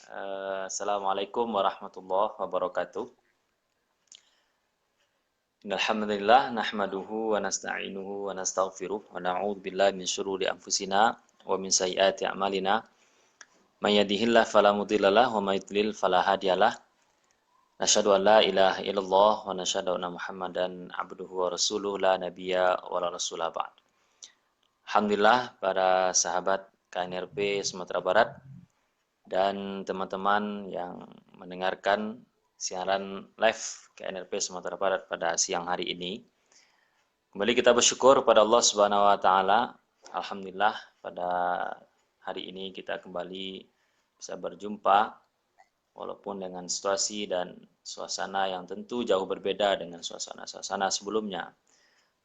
Assalamualaikum warahmatullahi wabarakatuh. Alhamdulillah nahmaduhu wa nasta'inuhu wa nastaghfiruh wa na'udzu billahi min syururi anfusina wa min sayyiati a'malina. May yahdihillahu fala mudhillalah wa may yudlil fala hadiyalah. Nasyhadu an la ilaha illallah wa nasyhadu anna Muhammadan abduhu wa rasuluh la nabiyya wa la rasula ba'd. Alhamdulillah para sahabat KNRP Sumatera Barat dan teman-teman yang mendengarkan siaran live KNRP Sumatera Barat pada siang hari ini. Kembali kita bersyukur pada Allah Subhanahu wa taala. Alhamdulillah pada hari ini kita kembali bisa berjumpa walaupun dengan situasi dan suasana yang tentu jauh berbeda dengan suasana-suasana sebelumnya.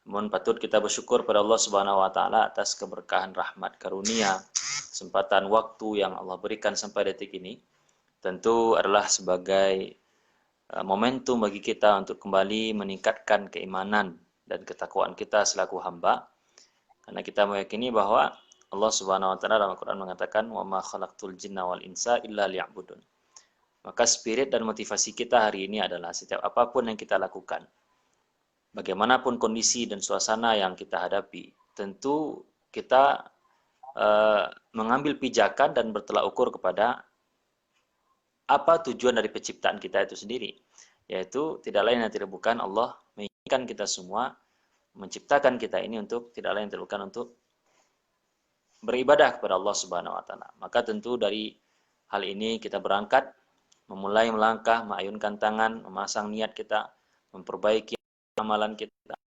Namun patut kita bersyukur pada Allah Subhanahu wa taala atas keberkahan rahmat karunia, kesempatan waktu yang Allah berikan sampai detik ini. Tentu adalah sebagai momentum bagi kita untuk kembali meningkatkan keimanan dan ketakwaan kita selaku hamba. Karena kita meyakini bahwa Allah Subhanahu wa taala dalam Al-Qur'an mengatakan wa ma khalaqtul jinna wal insa illa liya'budun. Maka spirit dan motivasi kita hari ini adalah setiap apapun yang kita lakukan, bagaimanapun kondisi dan suasana yang kita hadapi, tentu kita mengambil pijakan dan bertolak ukur kepada apa tujuan dari penciptaan kita itu sendiri, yaitu tidak lain dan tidak bukan Allah menginginkan kita semua, menciptakan kita ini untuk tidak lain dan tidak bukan untuk beribadah kepada Allah Subhanahu wa taala. Maka tentu dari hal ini kita berangkat, memulai melangkah, mengayunkan tangan, memasang niat kita, memperbaiki amalan kita,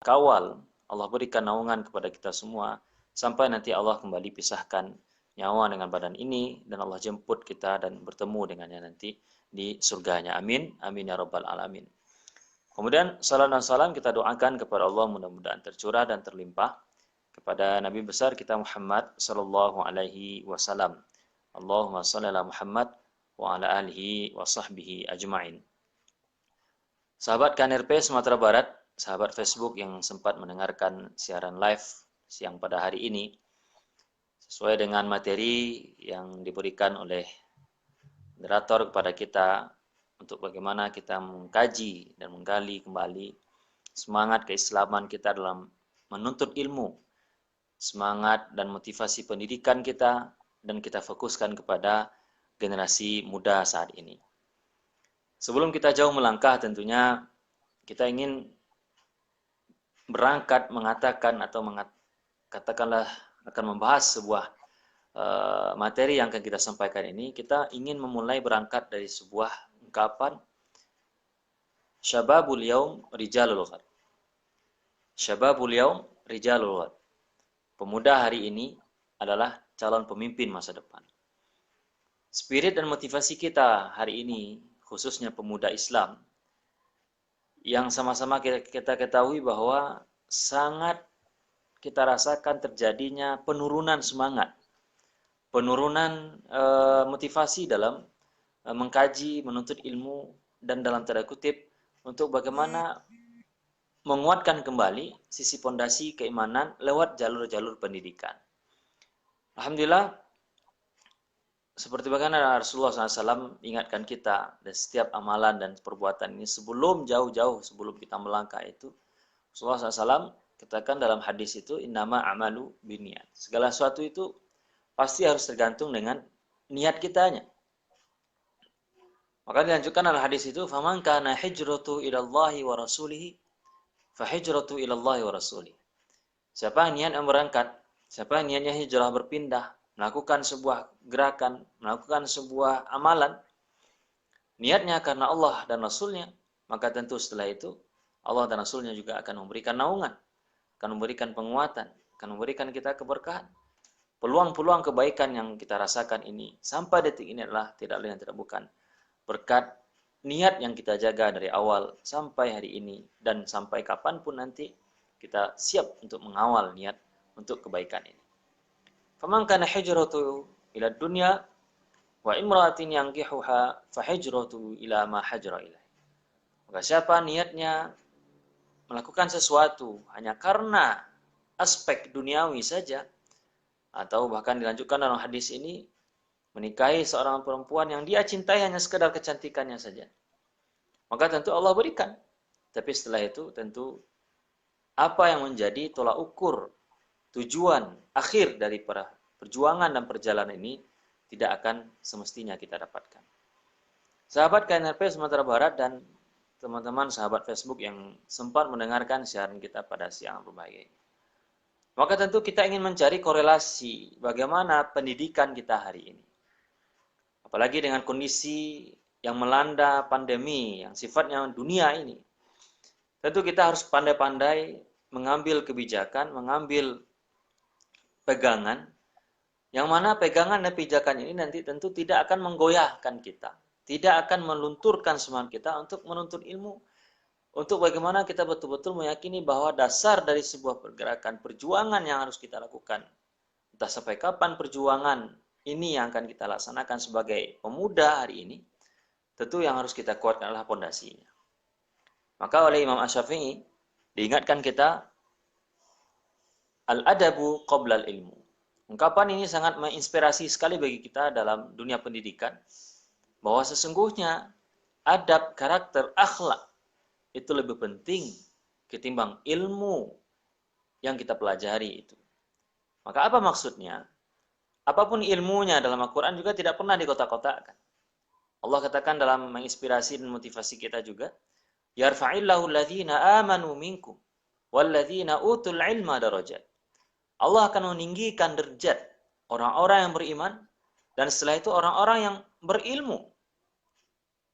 kawal Allah berikan naungan kepada kita semua sampai nanti Allah kembali pisahkan nyawa dengan badan ini dan Allah jemput kita dan bertemu dengannya nanti di surganya. Amin, amin ya rabbal alamin. Kemudian salam dan salam kita doakan kepada Allah mudah-mudahan tercurah dan terlimpah kepada Nabi besar kita Muhammad sallallahu alaihi wasallam. Allahumma shalli ala Muhammad wa ala alihi wa sahbihi ajma'in. Sahabat KNRP Sumatera Barat, sahabat Facebook yang sempat mendengarkan siaran live siang pada hari ini, sesuai dengan materi yang diberikan oleh moderator kepada kita untuk bagaimana kita mengkaji dan menggali kembali semangat keislaman kita dalam menuntut ilmu, semangat dan motivasi pendidikan kita, dan kita fokuskan kepada generasi muda saat ini. Sebelum kita jauh melangkah, tentunya kita ingin berangkat mengatakan atau katakanlah akan membahas sebuah materi yang akan kita sampaikan ini. Kita ingin memulai berangkat dari sebuah ungkapan Syababul Yaum Rijalul Ghad. Syababul Yaum Rijalul Ghad. Pemuda hari ini adalah calon pemimpin masa depan. Spirit dan motivasi kita hari ini, khususnya pemuda Islam, yang sama-sama kita ketahui bahwa sangat kita rasakan terjadinya penurunan semangat, penurunan motivasi dalam mengkaji, menuntut ilmu, dan dalam tanda kutip untuk bagaimana menguatkan kembali sisi pondasi keimanan lewat jalur-jalur pendidikan. Alhamdulillah, seperti bagaimana Rasulullah SAW ingatkan kita, dan setiap amalan dan perbuatan ini sebelum jauh-jauh, sebelum kita melangkah itu, Rasulullah SAW katakan dalam hadis itu, innama amalu binniat. Segala sesuatu itu pasti harus tergantung dengan niat kitanya. Maka dilanjutkan dalam hadis itu, faman kana hijratu ilallahi wa rasulihi, fahijratu ilallahi wa rasulihi. Siapa yang niatnya berangkat, siapa yang niatnya hijrah berpindah, melakukan sebuah gerakan, melakukan sebuah amalan, niatnya karena Allah dan Rasulnya, maka tentu setelah itu Allah dan Rasulnya juga akan memberikan naungan, akan memberikan penguatan, akan memberikan kita keberkahan. Peluang-peluang kebaikan yang kita rasakan ini sampai detik ini adalah tidak lain dan tidak bukan berkat niat yang kita jaga dari awal sampai hari ini dan sampai kapanpun nanti kita siap untuk mengawal niat untuk kebaikan ini. Faman kana hijratu ila dunya wa imra'atin yankihuha fa hijratu ila ma hajra ilaih. Maka siapa niatnya melakukan sesuatu hanya karena aspek duniawi saja, atau bahkan dilanjutkan dalam hadis ini menikahi seorang perempuan yang dia cintai hanya sekedar kecantikannya saja, maka tentu Allah berikan. Tapi setelah itu tentu apa yang menjadi tolak ukur tujuan akhir dari perjuangan dan perjalanan ini tidak akan semestinya kita dapatkan. Sahabat KNRP Sumatera Barat dan teman-teman sahabat Facebook yang sempat mendengarkan siaran kita pada siang berbahagia ini. Maka tentu kita ingin mencari korelasi bagaimana pendidikan kita hari ini. Apalagi dengan kondisi yang melanda pandemi yang sifatnya dunia ini. Tentu kita harus pandai-pandai mengambil kebijakan, mengambil pegangan, yang mana pegangan dan pijakan ini nanti tentu tidak akan menggoyahkan kita, tidak akan melunturkan semangat kita untuk menuntut ilmu, untuk bagaimana kita betul-betul meyakini bahwa dasar dari sebuah pergerakan, perjuangan yang harus kita lakukan, entah sampai kapan perjuangan ini yang akan kita laksanakan sebagai pemuda hari ini, tentu yang harus kita kuatkan adalah pondasinya. Maka oleh Imam Asy-Syafi'i diingatkan kita al-adabu qabla al-ilmu. Ungkapan ini sangat menginspirasi sekali bagi kita dalam dunia pendidikan, bahwa sesungguhnya adab, karakter, akhlak itu lebih penting ketimbang ilmu yang kita pelajari itu. Maka apa maksudnya? Apapun ilmunya dalam Al-Quran juga tidak pernah dikotak-kotakkan. Allah katakan dalam menginspirasi dan motivasi kita juga, yarfa'illahu alladhina amanu minkum walladhina utul ilma darajat. Allah akan meninggikan derajat orang-orang yang beriman, dan setelah itu orang-orang yang berilmu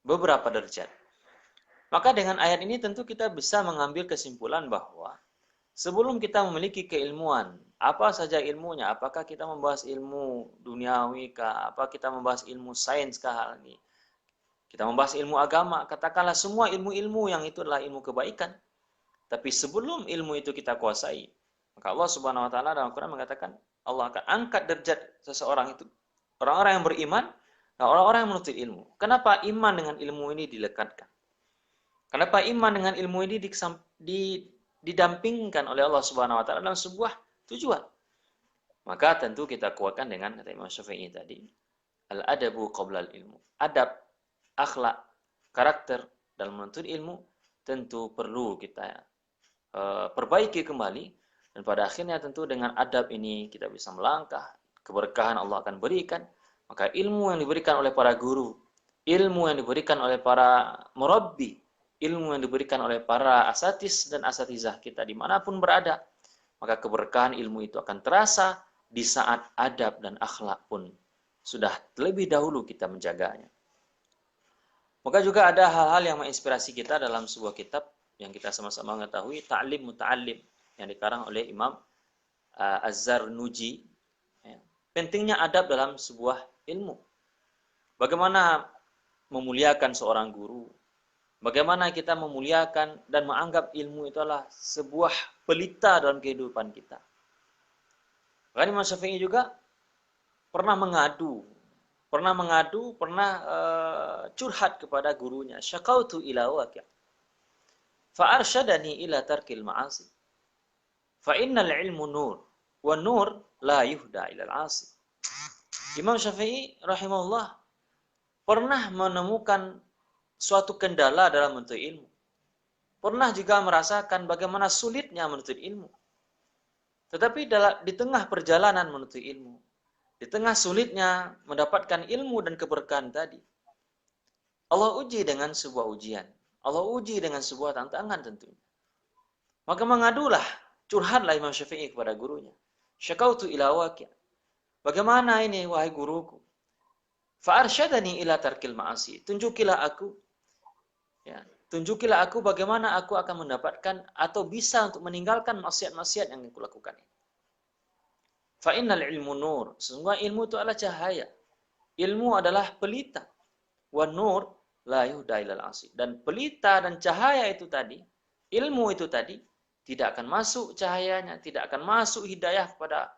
beberapa derajat. Maka dengan ayat ini tentu kita bisa mengambil kesimpulan bahwa sebelum kita memiliki keilmuan, apa saja ilmunya, apakah kita membahas ilmu duniawi kah, apa kita membahas ilmu sains kah hal ini, kita membahas ilmu agama, katakanlah semua ilmu-ilmu yang itu adalah ilmu kebaikan. Tapi sebelum ilmu itu kita kuasai, maka Allah Subhanahu wa taala dalam Al-Qur'an mengatakan Allah akan angkat derajat seseorang itu, orang-orang yang beriman dan orang-orang yang menuntut ilmu. Kenapa iman dengan ilmu ini dilekatkan? Kenapa iman dengan ilmu ini didampingkan oleh Allah Subhanahu wa taala dalam sebuah tujuan? Maka tentu kita kuatkan dengan kata Imam Syafi'i tadi, al-adabu qabla al-ilmu. Adab, akhlak, karakter dalam menuntut ilmu tentu perlu kita perbaiki kembali, dan pada akhirnya tentu dengan adab ini kita bisa melangkah, keberkahan Allah akan berikan. Maka ilmu yang diberikan oleh para guru, ilmu yang diberikan oleh para murabbi, ilmu yang diberikan oleh para asatis dan asatizah kita dimanapun berada, maka keberkahan ilmu itu akan terasa di saat adab dan akhlak pun sudah terlebih dahulu kita menjaganya. Maka juga ada hal-hal yang menginspirasi kita dalam sebuah kitab yang kita sama-sama mengetahui, Ta'lim Muta'allim, yang dikarang oleh Imam Az-Zarnuji. Pentingnya adab dalam sebuah ilmu. Bagaimana memuliakan seorang guru, bagaimana kita memuliakan dan menganggap ilmu itu adalah sebuah pelita dalam kehidupan kita. Bahkan Imam Syafi'i juga pernah curhat kepada gurunya, syakautu ila waqi' fa arsyadani ila tarkil ma'asi fa innal ilmu nur wa nur la yuhda ila al-'asi. Imam Syafi'i rahimahullah pernah menemukan suatu kendala dalam menuntut ilmu. Pernah juga merasakan bagaimana sulitnya menuntut ilmu. Tetapi di tengah perjalanan menuntut ilmu, di tengah sulitnya mendapatkan ilmu dan keberkahan tadi, Allah uji dengan sebuah ujian. Allah uji dengan sebuah tantangan tentunya. Maka curhatlah Imam Syafi'i kepada gurunya. Syakautu ila waqi'. Bagaimana ini wahai guruku? Fa'arsyadani ila tarkil ma'asi. Tunjukilah aku bagaimana aku akan mendapatkan atau bisa untuk meninggalkan maksiat-maksiat yang aku lakukan ini. Fa'innal ilmu nur. Sesungguhnya ilmu itu adalah cahaya. Ilmu adalah pelita. Wa nur la yuhda ilal 'asi. Dan pelita dan cahaya itu tadi, ilmu itu tadi, tidak akan masuk cahayanya, tidak akan masuk hidayah kepada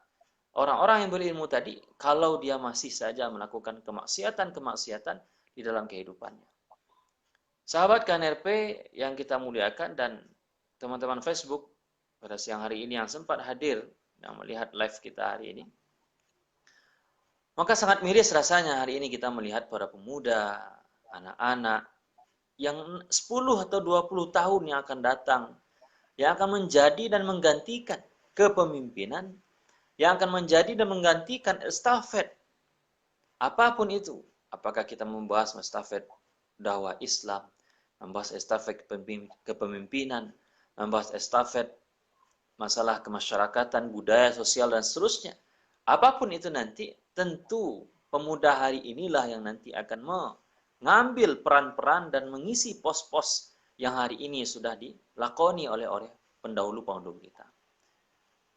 orang-orang yang berilmu tadi kalau dia masih saja melakukan kemaksiatan-kemaksiatan di dalam kehidupannya. Sahabat KNRP yang kita muliakan dan teman-teman Facebook pada siang hari ini yang sempat hadir yang melihat live kita hari ini. Maka sangat miris rasanya hari ini kita melihat para pemuda, anak-anak yang 10 atau 20 tahun yang akan datang, yang akan menjadi dan menggantikan kepemimpinan, yang akan menjadi dan menggantikan estafet apapun itu. Apakah kita membahas estafet dakwah Islam, membahas estafet kepemimpinan, membahas estafet masalah kemasyarakatan, budaya, sosial, dan seterusnya. Apapun itu nanti, tentu pemuda hari inilah yang nanti akan mengambil peran-peran dan mengisi pos-pos yang hari ini sudah dilakoni oleh pendahulu-pendahulu kita.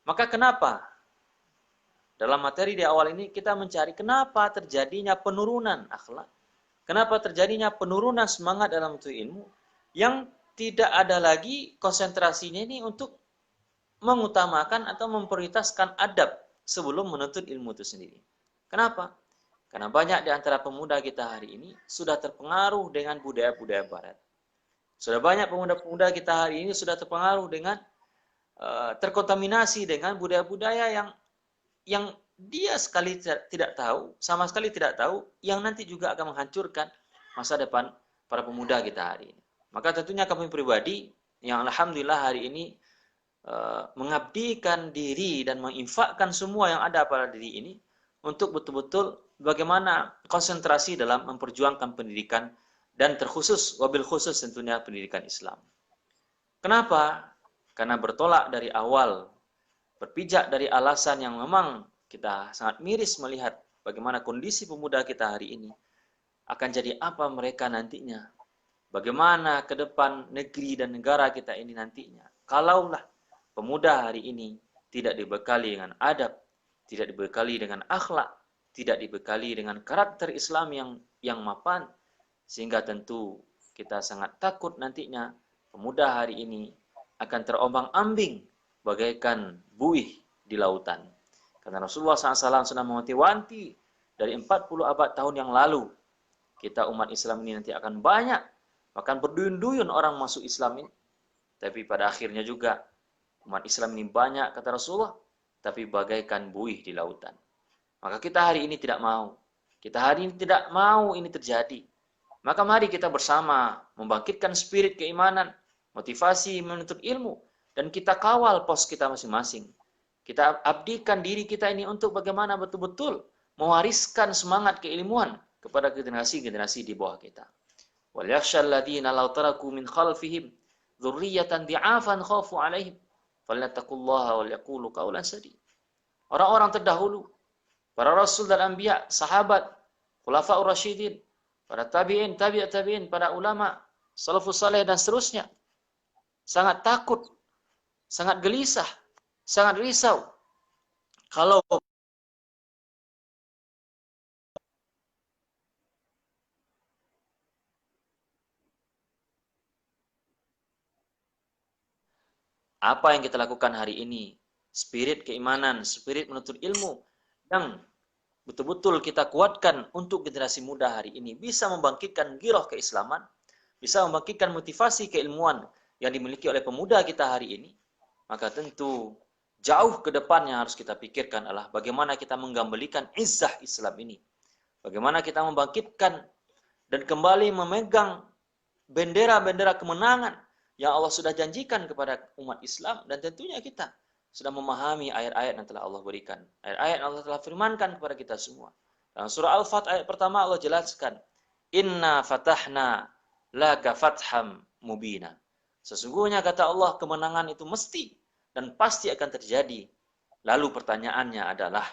Maka kenapa? Dalam materi di awal ini kita mencari kenapa terjadinya penurunan akhlak. Kenapa terjadinya penurunan semangat dalam menuntut ilmu yang tidak ada lagi konsentrasinya ini untuk mengutamakan atau memprioritaskan adab sebelum menuntut ilmu itu sendiri. Kenapa? Karena banyak di antara pemuda kita hari ini sudah terpengaruh dengan budaya-budaya barat. Sudah banyak pemuda-pemuda kita hari ini sudah terpengaruh dengan terkontaminasi dengan budaya-budaya yang dia sekali tidak tahu, sama sekali tidak tahu, yang nanti juga akan menghancurkan masa depan para pemuda kita hari ini. Maka tentunya kami pribadi yang alhamdulillah hari ini mengabdikan diri dan menginfakkan semua yang ada pada diri ini untuk betul-betul bagaimana konsentrasi dalam memperjuangkan pendidikan dan terkhusus, wabil khusus tentunya pendidikan Islam. Kenapa? Karena bertolak dari awal, berpijak dari alasan yang memang kita sangat miris melihat bagaimana kondisi pemuda kita hari ini akan jadi apa mereka nantinya. Bagaimana ke depan negeri dan negara kita ini nantinya. Kalaulah pemuda hari ini tidak dibekali dengan adab, tidak dibekali dengan akhlak, tidak dibekali dengan karakter Islam yang mapan, sehingga tentu kita sangat takut nantinya pemuda hari ini akan terombang-ambing bagaikan buih di lautan. Karena Rasulullah SAW sudah mewanti-wanti dari 40 abad tahun yang lalu, kita umat Islam ini nanti akan banyak, bahkan berduyun-duyun orang masuk Islam ini. Tapi pada akhirnya juga umat Islam ini banyak, kata Rasulullah, tapi bagaikan buih di lautan. Maka kita hari ini tidak mau. Kita hari ini tidak mau ini terjadi. Maka mari kita bersama membangkitkan spirit keimanan, motivasi menuntut ilmu, dan kita kawal pos kita masing-masing. Kita abdikan diri kita ini untuk bagaimana betul-betul mewariskan semangat keilmuan kepada generasi-generasi di bawah kita. Wal yakhshal ladzina law taraku min khalfihim dzurriyyatan di'afan khafu 'alaihim falyattaqullaha wal yaqulu qawlan sadid. Orang-orang terdahulu, para rasul dan anbiya, sahabat, khulafaur rasyidin, para tabi'in, tabi'ut tabi'in, para ulama, salafus saleh dan seterusnya, sangat takut, sangat gelisah, sangat risau kalau apa yang kita lakukan hari ini, spirit keimanan, spirit menuntut ilmu yang betul-betul kita kuatkan untuk generasi muda hari ini bisa membangkitkan giroh keislaman, bisa membangkitkan motivasi keilmuan yang dimiliki oleh pemuda kita hari ini. Maka tentu jauh ke depan yang harus kita pikirkan adalah bagaimana kita menggambelikan izzah Islam ini. Bagaimana kita membangkitkan dan kembali memegang bendera-bendera kemenangan yang Allah sudah janjikan kepada umat Islam, dan tentunya kita sudah memahami ayat-ayat yang telah Allah berikan. Ayat-ayat yang Allah telah firmankan kepada kita semua. Dalam surah Al-Fat ayat pertama Allah jelaskan, Inna fatahna laka fatham mubina. Sesungguhnya kata Allah kemenangan itu mesti dan pasti akan terjadi. Lalu pertanyaannya adalah,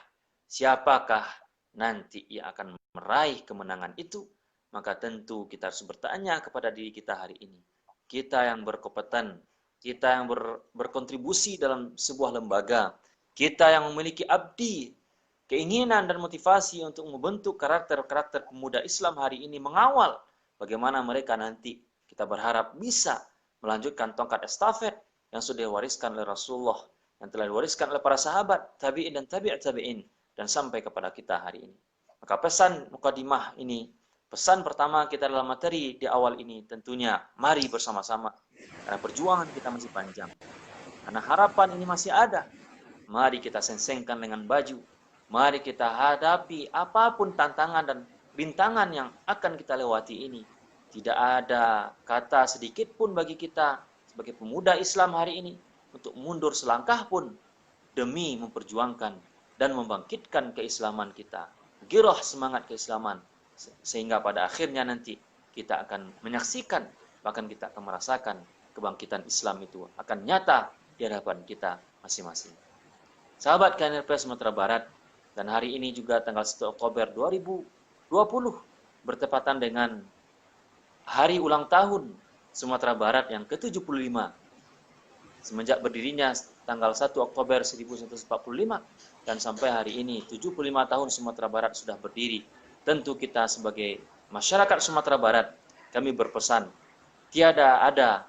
siapakah nanti yang akan meraih kemenangan itu? Maka tentu kita harus bertanya kepada diri kita hari ini. Kita yang berkompeten, kita yang berkontribusi dalam sebuah lembaga, kita yang memiliki abdi, keinginan dan motivasi untuk membentuk karakter-karakter pemuda Islam hari ini, mengawal bagaimana mereka nanti kita berharap bisa melanjutkan tongkat estafet yang sudah diwariskan oleh Rasulullah, yang telah diwariskan oleh para sahabat, tabi'in dan tabi'ut tabi'in, dan sampai kepada kita hari ini. Maka pesan mukadimah ini, pesan pertama kita dalam materi di awal ini tentunya mari bersama-sama, karena perjuangan kita masih panjang, karena harapan ini masih ada. Mari kita sengsengkan dengan baju, Mari kita hadapi apapun tantangan dan rintangan yang akan kita lewati ini. Tidak ada kata sedikit pun bagi kita sebagai pemuda Islam hari ini untuk mundur selangkah pun demi memperjuangkan dan membangkitkan keislaman kita. Giroh semangat keislaman. Sehingga pada akhirnya nanti kita akan menyaksikan, bahkan kita akan merasakan kebangkitan Islam itu akan nyata di hadapan kita masing-masing. Sahabat KNRP Sumatera Barat, dan hari ini juga tanggal 1 Oktober 2020 bertepatan dengan hari ulang tahun Sumatera Barat yang ke-75. Semenjak berdirinya tanggal 1 Oktober 1945 dan sampai hari ini 75 tahun Sumatera Barat sudah berdiri. Tentu kita sebagai masyarakat Sumatera Barat, kami berpesan, tiada ada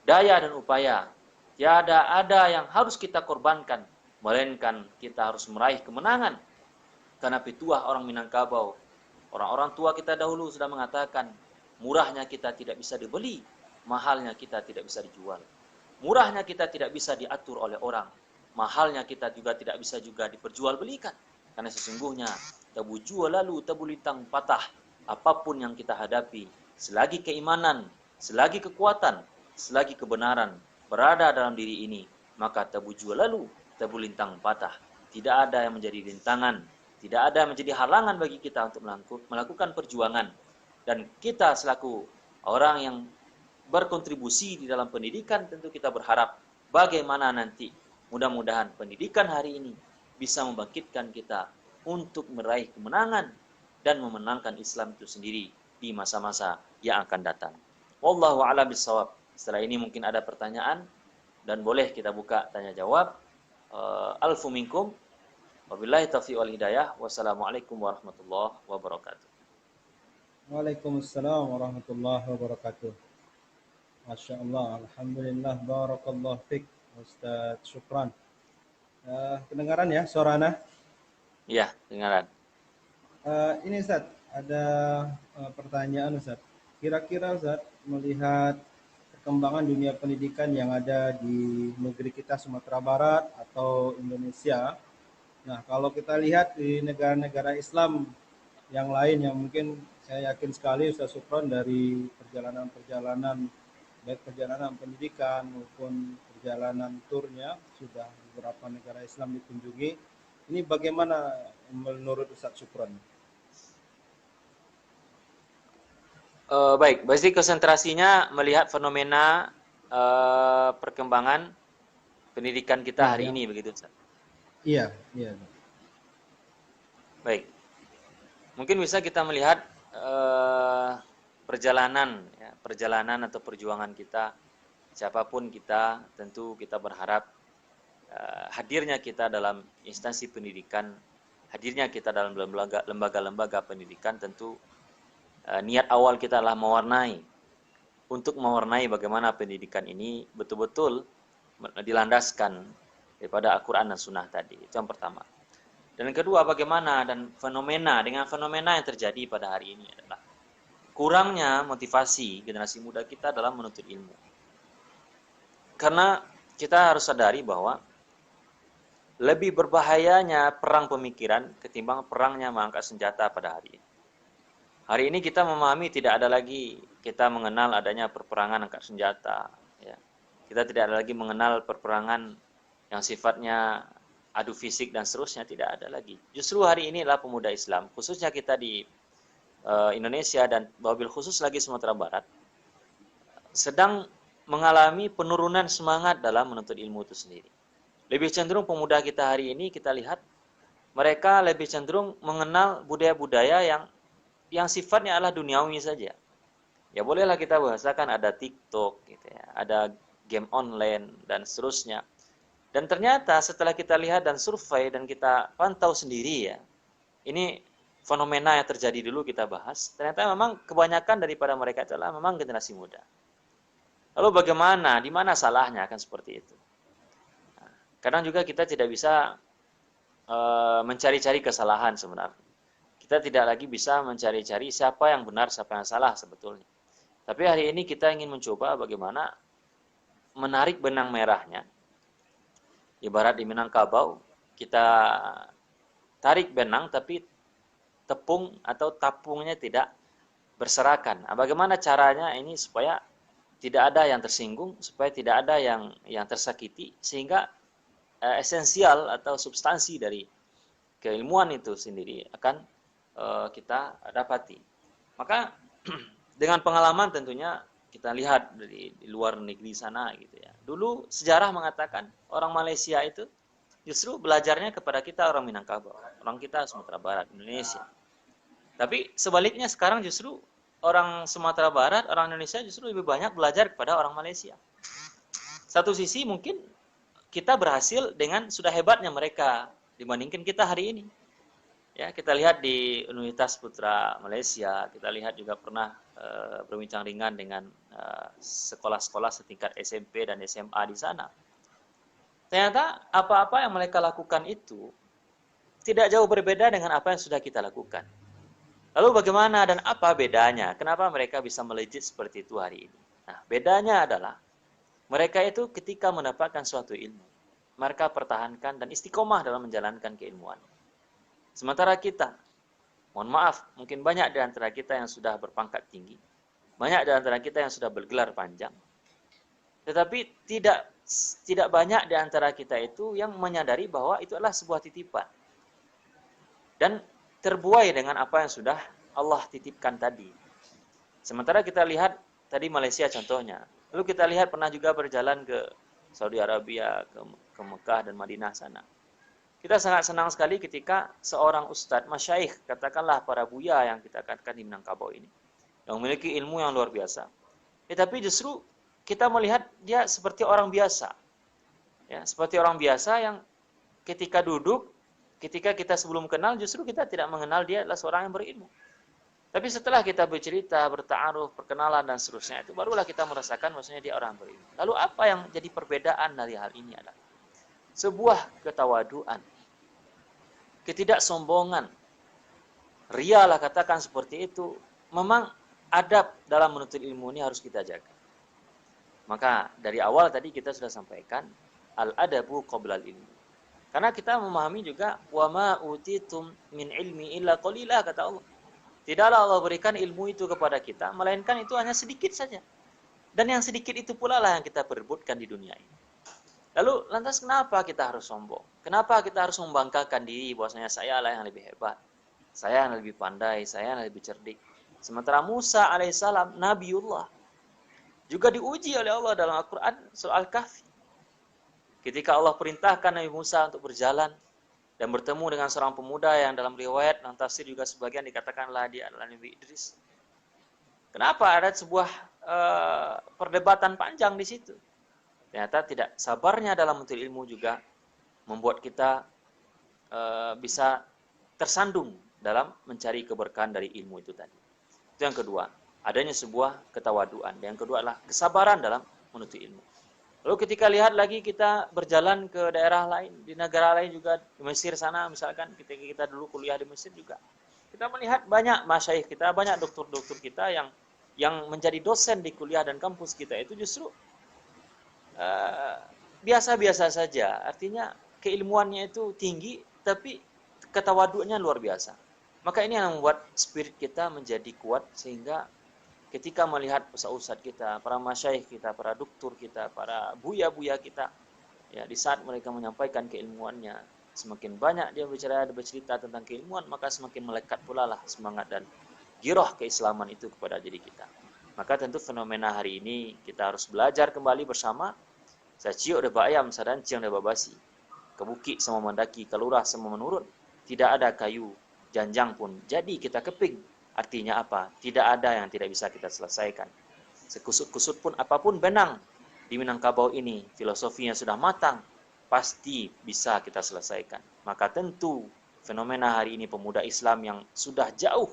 daya dan upaya, tiada ada yang harus kita korbankan, melainkan kita harus meraih kemenangan. Karena petuah orang Minangkabau, orang-orang tua kita dahulu sudah mengatakan, murahnya kita tidak bisa dibeli, mahalnya kita tidak bisa dijual. Murahnya kita tidak bisa diatur oleh orang, mahalnya kita juga tidak bisa juga diperjualbelikan. Karena sesungguhnya, tabu jual lalu tabu lintang patah, apapun yang kita hadapi, selagi keimanan, selagi kekuatan, selagi kebenaran berada dalam diri ini, maka tabu jual lalu tabu lintang patah. Tidak ada yang menjadi rintangan, tidak ada yang menjadi halangan bagi kita untuk melakukan perjuangan. Dan kita selaku orang yang berkontribusi di dalam pendidikan, tentu kita berharap bagaimana nanti mudah-mudahan pendidikan hari ini bisa membangkitkan kita untuk meraih kemenangan dan memenangkan Islam itu sendiri di masa-masa yang akan datang. Wallahu a'lam bishawab. Setelah ini mungkin ada pertanyaan dan boleh kita buka tanya jawab. Alfu minkum. Wabillahi taufiq wal hidayah. Wassalamualaikum warahmatullahi wabarakatuh. Waalaikumsalam warahmatullahi wabarakatuh. Masya Allah, Alhamdulillah, Barakallah Fik, Ustaz, syukran. Kedengaran ya suara Ana? Iya, dengaran. Ini Ustaz, ada pertanyaan Ustaz. Kira-kira Ustaz, melihat perkembangan dunia pendidikan yang ada di negeri kita Sumatera Barat atau Indonesia, nah kalau kita lihat di negara-negara Islam yang lain yang mungkin saya yakin sekali Ustaz Supron dari perjalanan-perjalanan, baik perjalanan pendidikan maupun perjalanan turnya sudah beberapa negara Islam dikunjungi. Ini bagaimana menurut Ustaz Supron? Baik, basic konsentrasinya melihat fenomena perkembangan pendidikan kita hari ini, begitu Ustaz? Iya, iya. Baik, mungkin bisa kita melihat perjalanan atau perjuangan kita, siapapun kita, tentu kita berharap hadirnya kita dalam instansi pendidikan, hadirnya kita dalam lembaga-lembaga pendidikan, tentu niat awal kita adalah mewarnai bagaimana pendidikan ini betul-betul dilandaskan daripada Al-Quran dan Sunnah tadi. Itu yang pertama. Dan yang kedua, bagaimana dengan fenomena yang terjadi pada hari ini adalah kurangnya motivasi generasi muda kita dalam menuntut ilmu. Karena kita harus sadari bahwa lebih berbahayanya perang pemikiran ketimbang perangnya mengangkat senjata pada hari ini. Hari ini kita memahami tidak ada lagi kita mengenal adanya perperangan angkat senjata. Ya. Kita tidak ada lagi mengenal perperangan yang sifatnya adu fisik dan seterusnya, tidak ada lagi. Justru hari ini adalah pemuda Islam, khususnya kita di Indonesia dan wabil khusus lagi Sumatera Barat, sedang mengalami penurunan semangat dalam menuntut ilmu itu sendiri. Lebih cenderung pemuda kita hari ini kita lihat mereka lebih cenderung mengenal budaya-budaya yang sifatnya adalah duniawi saja. Ya bolehlah kita bahasakan ada TikTok gitu ya, ada game online dan seterusnya. Dan ternyata setelah kita lihat dan survei dan kita pantau sendiri ya, ini fenomena yang terjadi dulu kita bahas, ternyata memang kebanyakan daripada mereka adalah memang generasi muda. Lalu bagaimana, di mana salahnya kan seperti itu? Nah, kadang juga kita tidak bisa mencari-cari kesalahan sebenarnya. Kita tidak lagi bisa mencari-cari siapa yang benar, siapa yang salah sebetulnya. Tapi hari ini kita ingin mencoba bagaimana menarik benang merahnya. Ibarat di Minangkabau, kita tarik benang tapi tepung atau tapungnya tidak berserakan. Nah, bagaimana caranya ini supaya tidak ada yang tersinggung, supaya tidak ada yang tersakiti, sehingga esensial atau substansi dari keilmuan itu sendiri akan kita dapati. Maka dengan pengalaman tentunya kita lihat di luar negeri sana gitu ya. Dulu sejarah mengatakan orang Malaysia itu justru belajarnya kepada kita orang Minangkabau, orang kita Sumatera Barat, Indonesia. Tapi sebaliknya sekarang justru orang Sumatera Barat, orang Indonesia justru lebih banyak belajar kepada orang Malaysia. Satu sisi mungkin kita berhasil dengan sudah hebatnya mereka dibandingkan kita hari ini. Ya, kita lihat di Universitas Putra Malaysia, kita lihat juga pernah berbincang ringan dengan sekolah-sekolah setingkat SMP dan SMA di sana. Ternyata apa-apa yang mereka lakukan itu tidak jauh berbeda dengan apa yang sudah kita lakukan. Lalu bagaimana dan apa bedanya? Kenapa mereka bisa melejit seperti itu hari ini? Nah, bedanya adalah mereka itu ketika mendapatkan suatu ilmu, mereka pertahankan dan istiqomah dalam menjalankan keilmuan. Sementara kita, mohon maaf, mungkin banyak di antara kita yang sudah berpangkat tinggi, banyak di antara kita yang sudah bergelar panjang, tetapi tidak banyak di antara kita itu yang menyadari bahwa itu adalah sebuah titipan. Dan terbuai dengan apa yang sudah Allah titipkan tadi. Sementara kita lihat tadi Malaysia contohnya. Lalu kita lihat pernah juga berjalan ke Saudi Arabia, ke Mekah dan Madinah sana. Kita sangat senang sekali ketika seorang ustadz, masyaikh, katakanlah para buya yang kita katakan di Minangkabau ini, yang memiliki ilmu yang luar biasa. Tetapi justru kita melihat dia seperti orang biasa. Ya, seperti orang biasa yang ketika duduk, ketika kita sebelum kenal, justru kita tidak mengenal dia adalah seorang yang berilmu. Tapi setelah kita bercerita, berta'aruf, perkenalan dan seterusnya, itu barulah kita merasakan maksudnya dia orang berilmu. Lalu apa yang jadi perbedaan dari hal ini adalah sebuah ketawaduan, ketidaksombongan, ria lah katakan seperti itu. Memang adab dalam menuntut ilmu ini harus kita jaga. Maka dari awal tadi kita sudah sampaikan al-adabu qoblal ilmu. Karena kita memahami juga wa ma utitum min ilmi illa qalila, kata Allah. Tidaklah Allah berikan ilmu itu kepada kita, melainkan itu hanya sedikit saja. Dan yang sedikit itu pula lah yang kita perebutkan di dunia ini. Lalu lantas kenapa kita harus sombong? Kenapa kita harus membanggakan diri bahwasanya saya lah yang lebih hebat, saya yang lebih pandai, saya yang lebih cerdik. Sementara Musa alaihissalam, Nabiullah, juga diuji oleh Allah dalam Al-Quran surah Al-Kahfi. Ketika Allah perintahkan Nabi Musa untuk berjalan dan bertemu dengan seorang pemuda yang dalam riwayat dan tafsir juga sebagian dikatakanlah dia adalah Nabi Idris. Kenapa ada sebuah perdebatan panjang di situ? Ternyata tidak sabarnya dalam menuntut ilmu juga membuat kita bisa tersandung dalam mencari keberkahan dari ilmu itu tadi. Itu yang kedua, adanya sebuah ketawaduan. Yang kedua adalah kesabaran dalam menuntut ilmu. Lalu ketika lihat lagi kita berjalan ke daerah lain, di negara lain juga, di Mesir sana misalkan, ketika kita dulu kuliah di Mesir juga, kita melihat banyak masyaikh kita, banyak dokter-dokter kita yang menjadi dosen di kuliah dan kampus kita itu justru biasa-biasa saja. Artinya keilmuannya itu tinggi, tapi ketawaduannya luar biasa. Maka ini yang membuat spirit kita menjadi kuat, sehingga ketika melihat ustaz-ustaz kita, para masyaikh kita, para doktor kita, para buya-buya kita, ya di saat mereka menyampaikan keilmuannya, semakin banyak dia bercerita tentang keilmuan, maka semakin melekat pula lah semangat dan giroh keislaman itu kepada diri kita. Maka tentu fenomena hari ini kita harus belajar kembali bersama. Saya ciuk deba ayam, sadan ciang deba basi. Kebuki sama mendaki, kalurah sama menurun. Tidak ada kayu, janjang pun. Jadi kita keping. Artinya apa? Tidak ada yang tidak bisa kita selesaikan. Sekusut-kusut pun apapun benang di Minangkabau ini, filosofinya sudah matang, pasti bisa kita selesaikan. Maka tentu fenomena hari ini pemuda Islam yang sudah jauh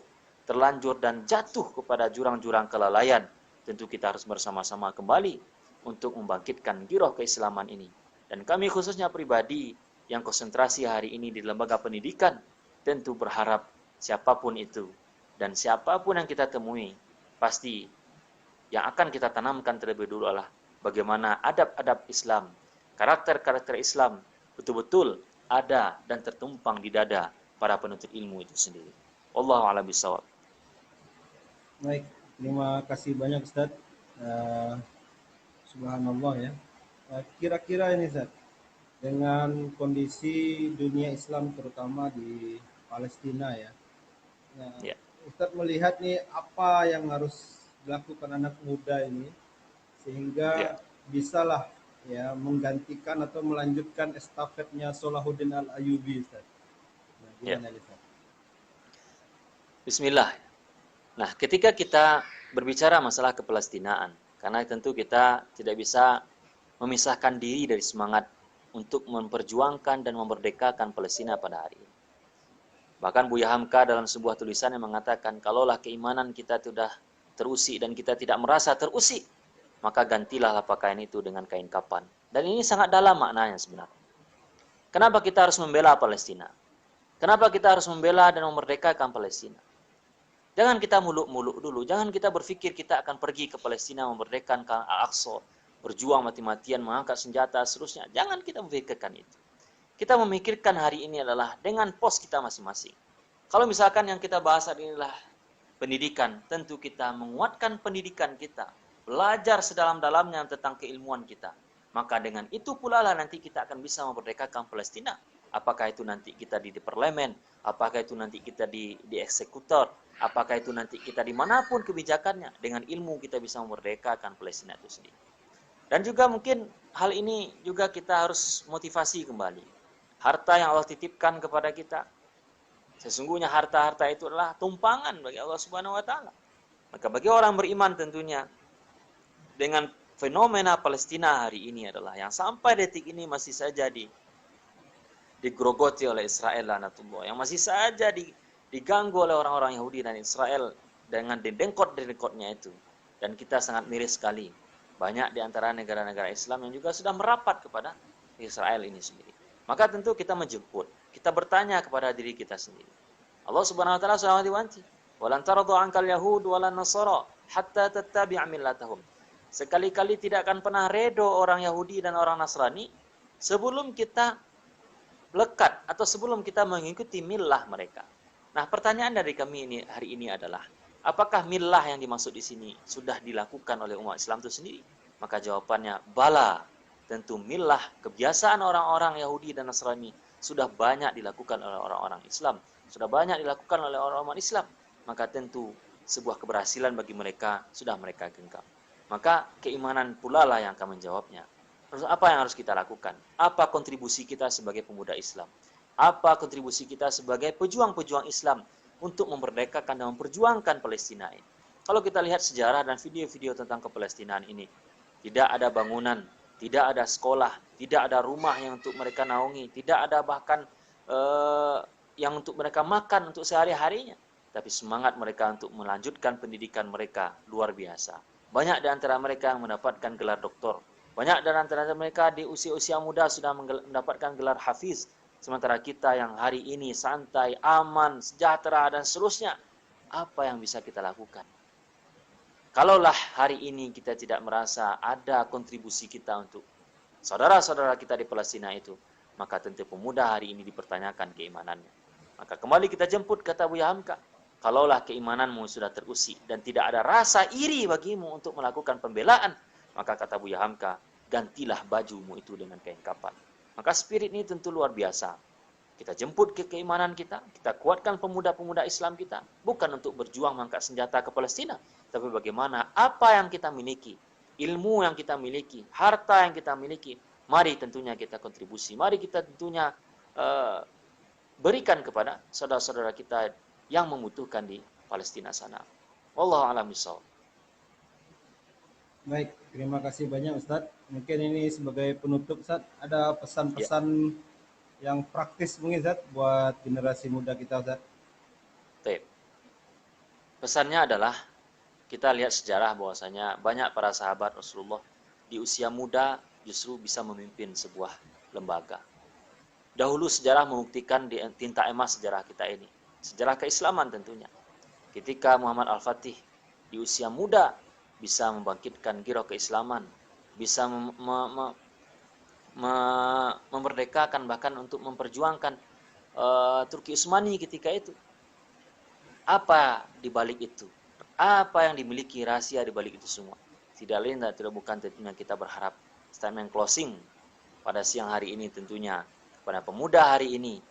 terlanjur dan jatuh kepada jurang-jurang kelalaian, tentu kita harus bersama-sama kembali untuk membangkitkan giroh keislaman ini. Dan kami khususnya pribadi yang konsentrasi hari ini di lembaga pendidikan, tentu berharap siapapun itu dan siapapun yang kita temui, pasti yang akan kita tanamkan terlebih dulu adalah bagaimana adab-adab Islam, karakter-karakter Islam betul-betul ada dan tertumpang di dada para penuntut ilmu itu sendiri. Wallahu a'lam bishawab. Baik, terima kasih banyak Ustadz. Eh, Subhanallah ya. Kira-kira ini Ustadz, dengan kondisi dunia Islam terutama di Palestina ya. Nah, Ya. Ustadz melihat nih apa yang harus dilakukan anak muda ini Ya. sehingga bisalah ya menggantikan atau melanjutkan estafetnya Salahuddin Al-Ayyubi Ustadz. Nah, Ya. gimana nih Ustadz? Bismillah. Nah, ketika kita berbicara masalah kepalestinaan, karena tentu kita tidak bisa memisahkan diri dari semangat untuk memperjuangkan dan memerdekakan Palestina pada hari ini. Bahkan Buya Hamka dalam sebuah tulisan yang mengatakan, kalaulah keimanan kita sudah terusik dan kita tidak merasa terusik, maka gantilah pakaian itu dengan kain kapan. Dan ini sangat dalam maknanya sebenarnya. Kenapa kita harus membela Palestina? Kenapa kita harus membela dan memerdekakan Palestina? Jangan kita muluk-muluk dulu. Jangan kita berpikir kita akan pergi ke Palestina memerdekakan Al-Aqsa, berjuang mati-matian, mengangkat senjata, seterusnya. Jangan kita memikirkan itu. Kita memikirkan hari ini adalah dengan pos kita masing-masing. Kalau misalkan yang kita bahas hari ini adalah pendidikan, tentu kita menguatkan pendidikan kita, belajar sedalam-dalamnya tentang keilmuan kita. Maka dengan itu pula lah nanti kita akan bisa memerdekakan Palestina. Apakah itu nanti kita di parlemen, apakah itu nanti kita di eksekutor, apakah itu nanti kita dimanapun kebijakannya, dengan ilmu kita bisa memerdekakan Palestina itu sendiri. Dan juga mungkin hal ini juga kita harus motivasi kembali. Harta yang Allah titipkan kepada kita, sesungguhnya harta-harta itu adalah tumpangan bagi Allah Subhanahu wa taala. Maka bagi orang beriman tentunya dengan fenomena Palestina hari ini adalah yang sampai detik ini masih saja digerogoti oleh Israel lanatullah, yang masih saja diganggu oleh orang-orang Yahudi dan Israel dengan dengkot-dengkotnya itu. Dan kita sangat miris sekali. Banyak di antara negara-negara Islam yang juga sudah merapat kepada Israel ini sendiri. Maka tentu kita menjemput, kita bertanya kepada diri kita sendiri. Allah Subhanahu wa taala sudah wanti, "Walan taradu 'ankal yahud walan nasara hatta tattabi'a millatahum." Sekali-kali tidak akan pernah redo orang Yahudi dan orang Nasrani sebelum kita lekat atau sebelum kita mengikuti millah mereka. Nah, pertanyaan dari kami ini hari ini adalah, apakah millah yang dimaksud di sini sudah dilakukan oleh umat Islam itu sendiri? Maka jawabannya, bala. Tentu millah, kebiasaan orang-orang Yahudi dan Nasrani sudah banyak dilakukan oleh orang-orang Islam, sudah banyak dilakukan oleh orang-orang Islam. Maka tentu sebuah keberhasilan bagi mereka sudah mereka genggam. Maka keimanan pula lah yang akan menjawabnya. Terus apa yang harus kita lakukan? Apa kontribusi kita sebagai pemuda Islam? Apa kontribusi kita sebagai pejuang-pejuang Islam untuk memerdekakan dan memperjuangkan Palestina ini? Kalau kita lihat sejarah dan video-video tentang kepalestinaan ini, tidak ada bangunan, tidak ada sekolah, tidak ada rumah yang untuk mereka naungi, tidak ada bahkan yang untuk mereka makan untuk sehari-harinya. Tapi semangat mereka untuk melanjutkan pendidikan mereka luar biasa. Banyak di antara mereka yang mendapatkan gelar doktor. Banyak dari antara mereka di usia-usia muda sudah mendapatkan gelar hafiz. Sementara kita yang hari ini santai, aman, sejahtera, dan seterusnya. Apa yang bisa kita lakukan? Kalaulah hari ini kita tidak merasa ada kontribusi kita untuk saudara-saudara kita di Palestina itu, maka tentu pemuda hari ini dipertanyakan keimanannya. Maka kembali kita jemput kata Buya Hamka. Kalaulah keimananmu sudah terusik dan tidak ada rasa iri bagimu untuk melakukan pembelaan, maka kata Buya Hamka, gantilah bajumu itu dengan kain kapan. Maka spirit ini tentu luar biasa. Kita jemput ke keimanan kita kuatkan pemuda-pemuda Islam kita, bukan untuk berjuang mengangkat senjata ke Palestina, tapi bagaimana apa yang kita miliki, ilmu yang kita miliki, harta yang kita miliki, mari tentunya kita kontribusi, mari kita tentunya berikan kepada saudara-saudara kita yang membutuhkan di Palestina sana. Wallahu a'lam bishawab. Baik, terima kasih banyak Ustadz. Mungkin ini sebagai penutup Ustadz, ada pesan-pesan yang praktis mungkin Ustadz buat generasi muda kita Ustadz. Baik. Pesannya adalah kita lihat sejarah bahwasanya banyak para sahabat Rasulullah di usia muda justru bisa memimpin sebuah lembaga. Dahulu sejarah membuktikan di tinta emas sejarah kita ini, sejarah keislaman tentunya. Ketika Muhammad Al-Fatih di usia muda bisa membangkitkan giroh keislaman, bisa memerdekakan bahkan untuk memperjuangkan Turki Utsmani ketika itu. Apa di balik itu? Apa yang dimiliki rahasia di balik itu semua? Tidak lain dan tidak bukan tentunya kita berharap statement closing pada siang hari ini tentunya kepada pemuda hari ini.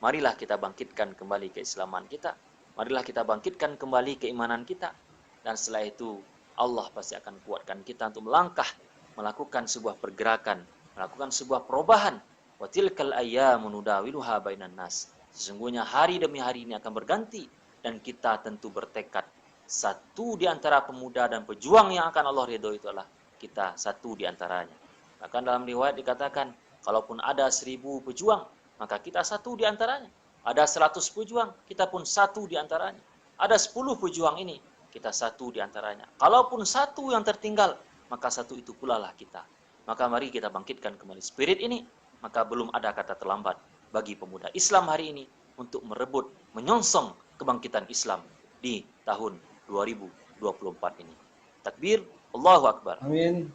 Marilah kita bangkitkan kembali keislaman kita. Marilah kita bangkitkan kembali keimanan kita. Dan setelah itu Allah pasti akan kuatkan kita untuk melangkah, melakukan sebuah pergerakan, melakukan sebuah perubahan. Wa tilkal ayyamu nudawiluha bainan nas. Sesungguhnya hari demi hari ini akan berganti dan kita tentu bertekad satu di antara pemuda dan pejuang yang akan Allah ridho itu adalah kita satu di antaranya. Bahkan dalam riwayat dikatakan, kalaupun ada 1000 pejuang, maka kita satu di antaranya. Ada 100 pejuang, kita pun satu di antaranya. Ada 10 pejuang ini, kita satu di antaranya. Kalaupun satu yang tertinggal, maka satu itu pula lah kita. Maka mari kita bangkitkan kembali spirit ini, maka belum ada kata terlambat bagi pemuda Islam hari ini untuk merebut, menyongsong kebangkitan Islam di tahun 2024 ini. Takbir, Allahu Akbar. Amin.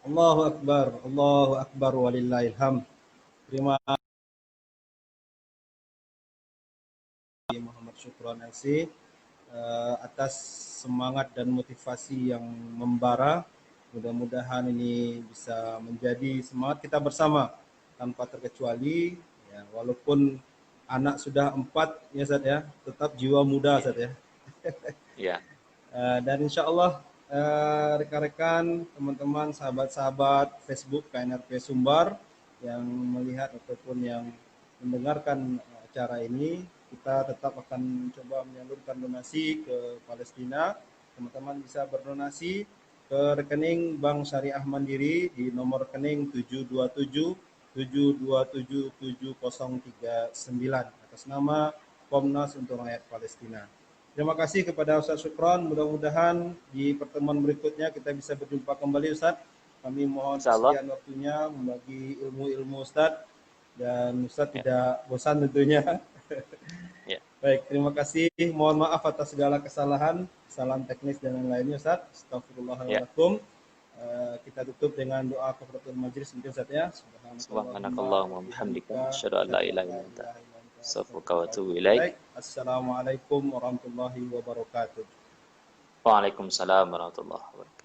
Allahu Akbar walillahilham. Terima kasih Muhammad Syukron LC atas semangat dan motivasi yang membara. Mudah-mudahan ini bisa menjadi semangat kita bersama tanpa terkecuali. Ya, walaupun anak sudah 4 ya Ustaz ya, tetap jiwa muda Ustaz ya. Ya. Dan insya Allah rekan-rekan, teman-teman, sahabat-sahabat Facebook KNRP Sumbar yang melihat ataupun yang mendengarkan acara ini, kita tetap akan coba menyalurkan donasi ke Palestina. Teman-teman bisa berdonasi ke rekening Bank Syariah Mandiri di nomor rekening 727 atas nama Komnas untuk Rakyat Palestina. Terima kasih kepada Ustaz Syukron. Mudah-mudahan di pertemuan berikutnya kita bisa berjumpa kembali Ustaz. Kami mohon sekian waktunya membagi ilmu-ilmu Ustaz. Dan Ustaz tidak bosan tentunya. Ya. Baik, terima kasih. Mohon maaf atas segala kesalahan, kesalahan teknis dan lain-lainnya Ustaz. Astagfirullahaladzim. Kita tutup dengan doa kafaratul majlis mungkin Ustaz ya. Subhanakallahumma wa bihamdika asyhadu an la ilaha illa anta astaghfiruka wa atubu ilaik. Assalamualaikum warahmatullahi wabarakatuh. Waalaikumsalam warahmatullahi wabarakatuh.